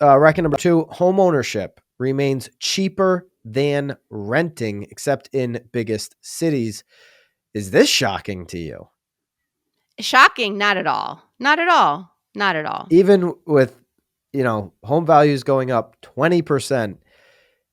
Reckon number 2, home ownership remains cheaper than renting, except in biggest cities. Is this shocking to you? Shocking? Not at all. Not at all. Not at all. Even with, home values going up 20%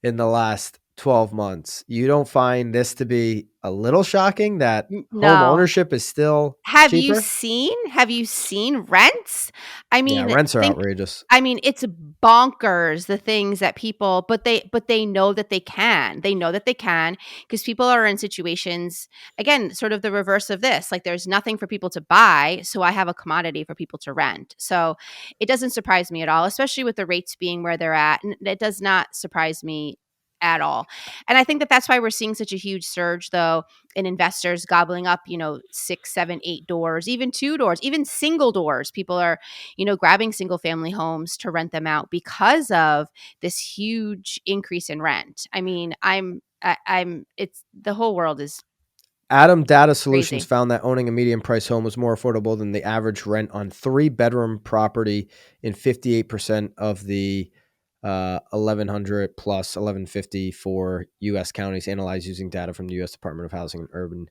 in the last 12 months, you don't find this to be a little shocking that home No. ownership is still Have you cheaper? seen rents? I Yeah, mean, rents are outrageous. it's bonkers the things that people, but they know that they can. They know that they can because people are in situations, again, sort of the reverse of this. Like there's nothing for people to buy, so I have a commodity for people to rent. So it doesn't surprise me at all, especially with the rates being where they're at. And it does not surprise me at all. And I think that that's why we're seeing such a huge surge though in investors gobbling up, 6, 7, 8 doors, even 2 doors, even single doors. People are, grabbing single family homes to rent them out because of this huge increase in rent. I mean, it's the whole world is Adam Data Solutions crazy. found that owning a medium price home was more affordable than the average rent on 3-bedroom property in 58% of the 1,100 plus 1,154 U.S. counties analyzed using data from the U.S. Department of Housing and Urban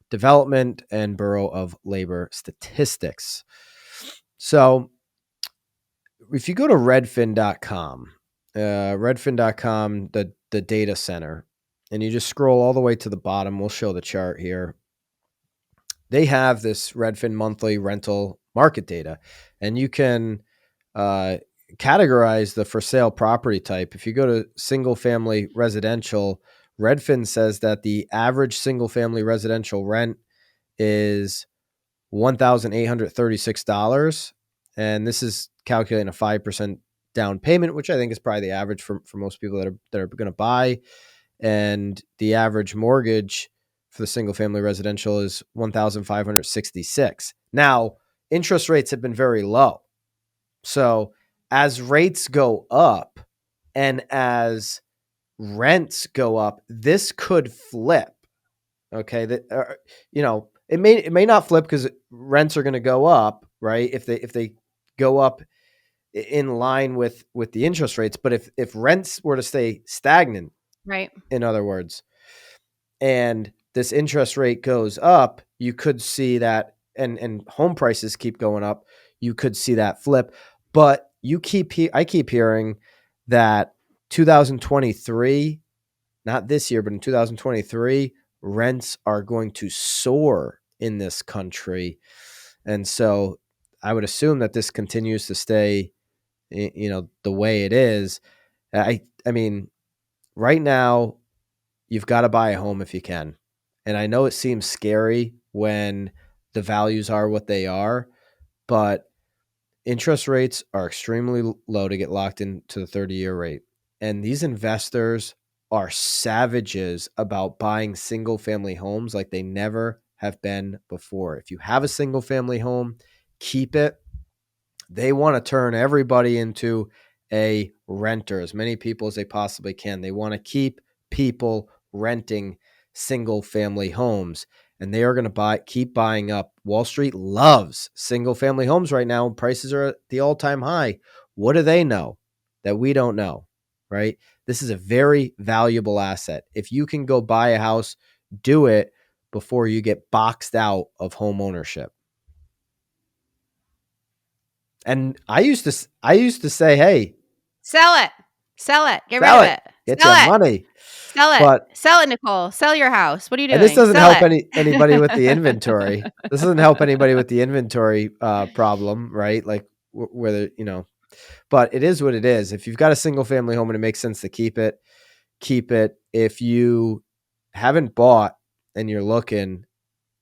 Development and Bureau of Labor Statistics. So if you go to redfin.com, the data center, and you just scroll all the way to the bottom, we'll show the chart here. They have this Redfin monthly rental market data, and you can categorize the for sale property type. If you go to single family residential, Redfin says that the average single family residential rent is $1,836. And this is calculating a 5% down payment, which I think is probably the average for most people that are going to buy. And the average mortgage for the single family residential is $1,566. Now, interest rates have been very low. So as rates go up and as rents go up, this could flip. Okay, it may not flip because rents are going to go up, right? If they go up in line with the interest rates, but if rents were to stay stagnant, Right. in other words, and this interest rate goes up, you could see that, and home prices keep going up, you could see that flip. But I keep hearing that 2023, not this year, but in 2023, rents are going to soar in this country. And so I would assume that this continues to stay, the way it is. I mean, right now, you've got to buy a home if you can. And I know it seems scary when the values are what they are, but interest rates are extremely low to get locked into the 30-year rate. And these investors are savages about buying single family homes like they never have been before. If you have a single family home, keep it. They want to turn everybody into a renter, as many people as they possibly can. They want to keep people renting single family homes, and they are going to keep buying up. Wall Street loves single family homes right now. Prices are at the all-time high. What do they know that we don't know, right? This is a very valuable asset. If you can go buy a house, do it before you get boxed out of home ownership. And I used to say, hey, Sell it. Sell it. Get rid sell of it, it. get Sell you it. money. Sell it. But Sell it, Nicole. Sell your house. What are you and this doing? doesn't Sell help it. anybody with the inventory. This doesn't help anybody with the inventory problem, right? Like whether but it is what it is. If you've got a single family home and it makes sense to keep it, keep it. If you haven't bought and you're looking,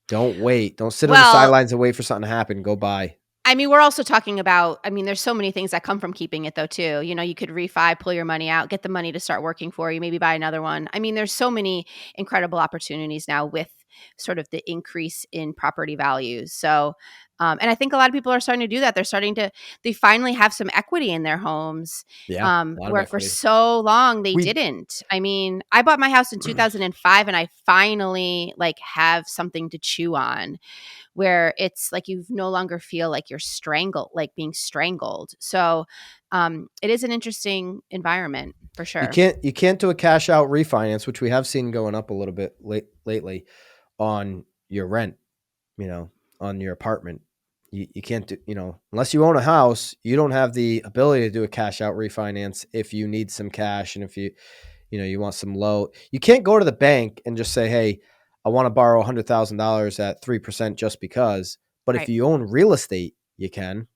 don't wait. Don't sit on the Well, sidelines and wait for something to happen. Go buy. I mean, we're also talking about, there's so many things that come from keeping it though, too. You could refi, pull your money out, get the money to start working for you, maybe buy another one. I mean, there's so many incredible opportunities now with sort of the increase in property values. So, And I think a lot of people are starting to do that. They finally have some equity in their homes, Yeah, a lot of where for equity. so long they We didn't. I mean, I bought my house in 2005 and I finally like have something to chew on, where it's like you no longer feel like you're strangled, like being strangled. So it is an interesting environment for sure. you can't do a cash out refinance, which we have seen going up a little bit lately on your rent, you know, on your apartment. You can't do, unless you own a house, you don't have the ability to do a cash out refinance if you need some cash and if you want some low. You can't go to the bank and just say, "Hey, I want to borrow $100,000 at 3% just because." But if Right. you own real estate, you can,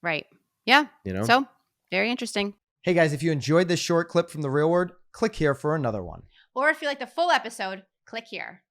Right. Yeah. you know. So very interesting. Hey guys, if you enjoyed this short clip from the real world, click here for another one. Or if you like the full episode, click here.